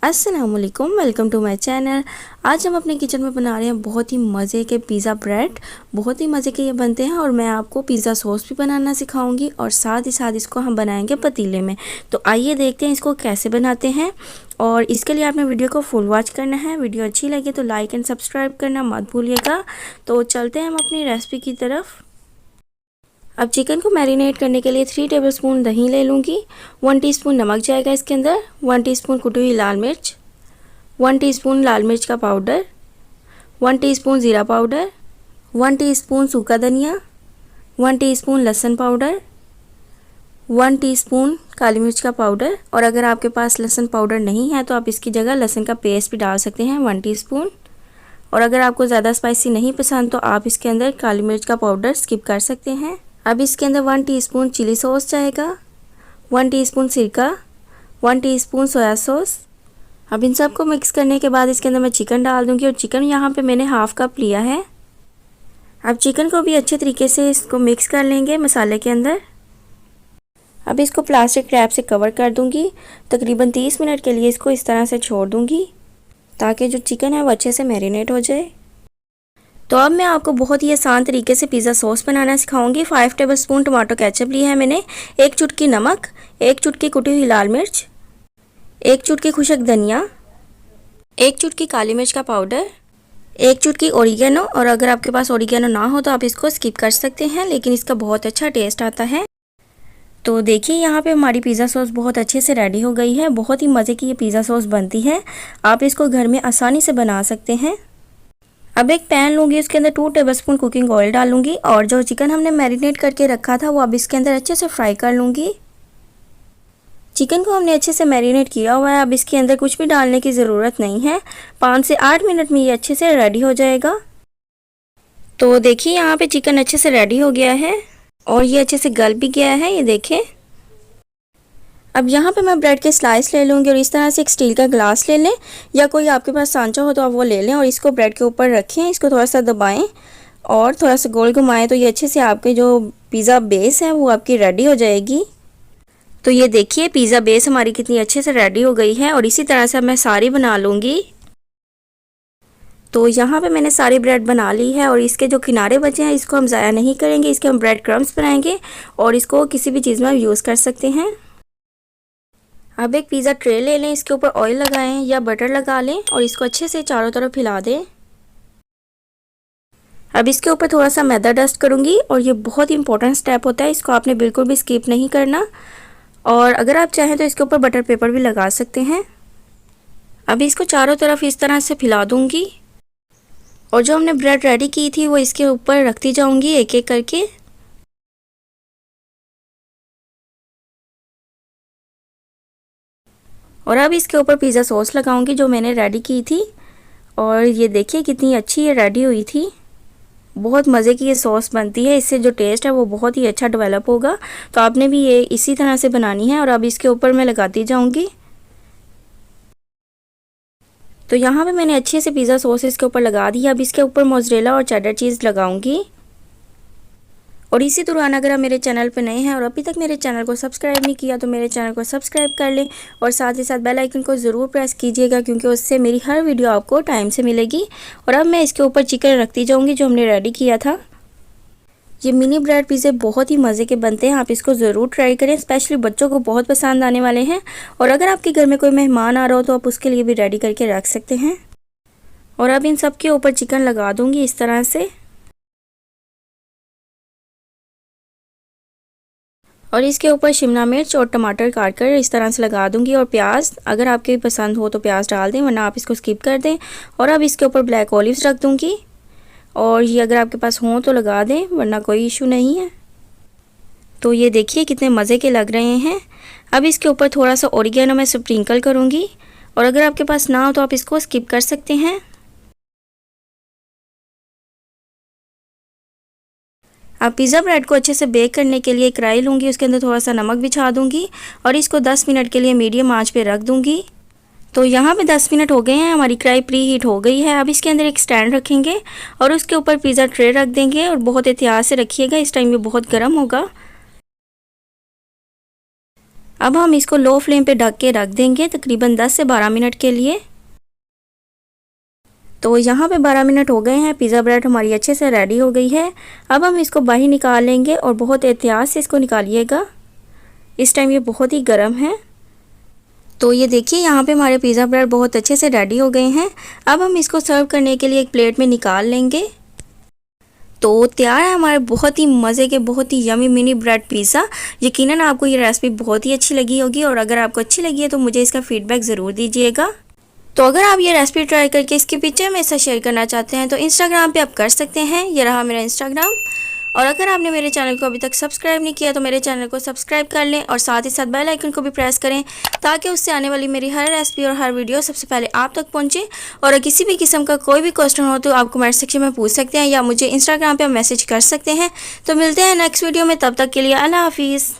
अस्सलामुअलैकुम, welcome to my channel. आज हम अपने किचन में बना रहे हैं बहुत ही मज़े के पिज़्ज़ा ब्रेड। बहुत ही मज़े के ये बनते हैं और मैं आपको पिज़्ज़ा सॉस भी बनाना सिखाऊंगी और साथ ही साथ इसको हम बनाएंगे पतीले में। तो आइए देखते हैं इसको कैसे बनाते हैं। और इसके लिए आपने वीडियो को फुल वॉच करना है। वीडियो अच्छी लगे तो लाइक एंड सब्सक्राइब करना मत भूलिएगा। तो चलते हैं हम अपनी रेसिपी की तरफ। अब चिकन को मैरिनेट करने के लिए 3 टेबलस्पून दही ले लूँगी। 1 टीस्पून नमक जाएगा इसके अंदर, 1 टीस्पून कुटी हुई लाल मिर्च, 1 टीस्पून लाल मिर्च का पाउडर, 1 टीस्पून ज़ीरा पाउडर, 1 टीस्पून सूखा धनिया, 1 टीस्पून लहसुन पाउडर, 1 टीस्पून काली मिर्च का पाउडर। और अगर आपके पास लहसुन पाउडर नहीं है तो आप इसकी जगह लहसुन का पेस्ट भी डाल सकते हैं, 1 टीस्पून। और अगर आपको ज़्यादा स्पाइसी नहीं पसंद तो आप इसके अंदर काली मिर्च का पाउडर स्किप कर सकते हैं। अब इसके अंदर 1 टीस्पून चिली सॉस जाएगा, 1 टीस्पून सिरका, 1 टीस्पून सोया सॉस। अब इन सबको मिक्स करने के बाद इसके अंदर मैं चिकन डाल दूंगी और चिकन यहाँ पे मैंने हाफ कप लिया है। अब चिकन को भी अच्छे तरीके से इसको मिक्स कर लेंगे मसाले के अंदर। अब इसको प्लास्टिक रैप से कवर कर दूंगी। तकरीबन 30 मिनट के लिए इसको इस तरह से छोड़ दूंगी ताकि जो चिकन है वो अच्छे से मैरिनेट हो जाए। तो अब मैं आपको बहुत ही आसान तरीके से पिज़्ज़ा सॉस बनाना सिखाऊंगी। 5 टेबलस्पून टमाटो केचप लिया है मैंने, 1 चुटकी नमक, 1 चुटकी कुटी हुई लाल मिर्च, 1 चुटकी खुशक धनिया, 1 चुटकी काली मिर्च का पाउडर, 1 चुटकी ओरिगेनो। और अगर आपके पास ओरिगेनो ना हो तो आप इसको स्किप कर सकते हैं, लेकिन इसका बहुत अच्छा टेस्ट आता है। तो देखिए यहाँ पे हमारी पिज़्ज़ा सॉस बहुत अच्छे से रेडी हो गई है। बहुत ही मज़े की ये पिज़्ज़ा सॉस बनती है। आप इसको घर में आसानी से बना सकते हैं। अब एक पैन लूँगी, उसके अंदर 2 टेबलस्पून कुकिंग ऑयल डालूंगी और जो चिकन हमने मैरिनेट करके रखा था वो अब इसके अंदर अच्छे से फ्राई कर लूँगी। चिकन को हमने अच्छे से मैरिनेट किया हुआ है। अब इसके अंदर कुछ भी डालने की ज़रूरत नहीं है। 5 से 8 मिनट में ये अच्छे से रेडी हो जाएगा। तो देखिए यहाँ पे चिकन अच्छे से रेडी हो गया है और ये अच्छे से गल भी गया है, ये देखें। अब यहाँ पे मैं ब्रेड के स्लाइस ले लूँगी और इस तरह से एक स्टील का ग्लास ले लें या कोई आपके पास सांचा हो तो आप वो ले लें और इसको ब्रेड के ऊपर रखें। इसको थोड़ा सा दबाएं और थोड़ा सा गोल घुमाएं तो ये अच्छे से आपके जो पिज़्ज़ा बेस है वो आपकी रेडी हो जाएगी। तो ये देखिए पिज़्ज़ा बेस हमारी कितनी अच्छे से रेडी हो गई है और इसी तरह से मैं सारी बना लूँगी। तो यहाँ पे मैंने सारी ब्रेड बना ली है और इसके जो किनारे बचे हैं इसको हम ज़ाया नहीं करेंगे। इसके हम ब्रेड क्रम्स बनाएंगे और इसको किसी भी चीज़ में यूज़ कर सकते हैं। अब एक पिज़्ज़ा ट्रे ले लें, इसके ऊपर ऑयल लगाएं या बटर लगा लें और इसको अच्छे से चारों तरफ हिला दें। अब इसके ऊपर थोड़ा सा मैदा डस्ट करूँगी और ये बहुत ही इंपॉर्टेंट स्टेप होता है, इसको आपने बिल्कुल भी स्किप नहीं करना। और अगर आप चाहें तो इसके ऊपर बटर पेपर भी लगा सकते हैं। अब इसको चारों तरफ इस तरह से फैला दूँगी और जो हमने ब्रेड रेडी की थी वो इसके ऊपर रखती जाऊँगी एक एक करके। और अब इसके ऊपर पिज़्ज़ा सॉस लगाऊंगी जो मैंने रेडी की थी और ये देखिए कितनी अच्छी ये रेडी हुई थी। बहुत मज़े की ये सॉस बनती है, इससे जो टेस्ट है वो बहुत ही अच्छा डेवलप होगा। तो आपने भी ये इसी तरह से बनानी है और अब इसके ऊपर मैं लगाती जाऊंगी। तो यहाँ पे मैंने अच्छे से पिज़्ज़ा सॉस इसके ऊपर लगा दी है। अब इसके ऊपर मोज़रेला और चेडर चीज़ लगाऊंगी। और इसी दौरान अगर आप मेरे चैनल पर नए हैं और अभी तक मेरे चैनल को सब्सक्राइब नहीं किया तो मेरे चैनल को सब्सक्राइब कर लें और साथ ही साथ बेल आइकन को ज़रूर प्रेस कीजिएगा क्योंकि उससे मेरी हर वीडियो आपको टाइम से मिलेगी। और अब मैं इसके ऊपर चिकन रखती जाऊंगी जो हमने रेडी किया था। ये मिनी ब्रेड पिज़्ज़े बहुत ही मज़े के बनते हैं, आप इसको ज़रूर ट्राई करें। स्पेशली बच्चों को बहुत पसंद आने वाले हैं। और अगर आपके घर में कोई मेहमान आ रहा हो तो आप उसके लिए भी रेडी करके रख सकते हैं। और अब इन सब के ऊपर चिकन लगा दूँगी इस तरह से और इसके ऊपर शिमला मिर्च और टमाटर काट कर इस तरह से लगा दूंगी। और प्याज अगर आपके पसंद हो तो प्याज डाल दें वरना आप इसको स्किप कर दें। और अब इसके ऊपर ब्लैक ऑलिव्स रख दूंगी और ये अगर आपके पास हो तो लगा दें वरना कोई इशू नहीं है। तो ये देखिए कितने मज़े के लग रहे हैं। अब इसके ऊपर थोड़ा सा ओरिगेनो मैं स्प्रिंकल करूँगी और अगर आपके पास ना हो तो आप इसको स्किप कर सकते हैं। अब पिज़्ज़ा ब्रेड को अच्छे से बेक करने के लिए कढ़ाई लूँगी, उसके अंदर थोड़ा सा नमक बिछा दूँगी और इसको 10 मिनट के लिए मीडियम आंच पे रख दूँगी। तो यहाँ पे 10 मिनट हो गए हैं, हमारी कढ़ाई प्री हीट हो गई है। अब इसके अंदर एक स्टैंड रखेंगे और उसके ऊपर पिज़्ज़ा ट्रे रख देंगे और बहुत एहतियात से रखिएगा, इस टाइम ये बहुत गर्म होगा। अब हम इसको लो फ्लेम पे ढक के रख देंगे तकरीबन 10 से 12 मिनट के लिए। तो यहाँ पे 12 मिनट हो गए हैं, पिज़्ज़ा ब्रेड हमारी अच्छे से रेडी हो गई है। अब हम इसको बाहर निकाल लेंगे और बहुत एहतियात से इसको निकालिएगा, इस टाइम ये बहुत ही गर्म है। तो ये देखिए यहाँ पे हमारे पिज़्ज़ा ब्रेड बहुत अच्छे से रेडी हो गए हैं। अब हम इसको सर्व करने के लिए एक प्लेट में निकाल लेंगे। तो तैयार है हमारे बहुत ही मज़े के, बहुत ही यमी मिनी ब्रेड पिज़्ज़ा। यकीनन आपको ये रेसिपी बहुत ही अच्छी लगी होगी और अगर आपको अच्छी लगी है तो मुझे इसका फीडबैक ज़रूर दीजिएगा। तो अगर आप ये रेसिपी ट्राई करके इसकी पिक्चर मेरे साथ शेयर करना चाहते हैं तो इंस्टाग्राम पे आप कर सकते हैं। ये रहा मेरा इंस्टाग्राम। और अगर आपने मेरे चैनल को अभी तक सब्सक्राइब नहीं किया तो मेरे चैनल को सब्सक्राइब कर लें और साथ ही साथ बेल आइकन को भी प्रेस करें ताकि उससे आने वाली मेरी हर रेसिपी और हर वीडियो सबसे पहले आप तक पहुंचे। और अगर किसी भी किस्म का कोई भी क्वेश्चन हो तो आप कमेंट सेक्शन में पूछ सकते हैं या मुझे इंस्टाग्राम पे मैसेज कर सकते हैं। तो मिलते हैं नेक्स्ट वीडियो में, तब तक के लिए अल्लाह हाफिज़।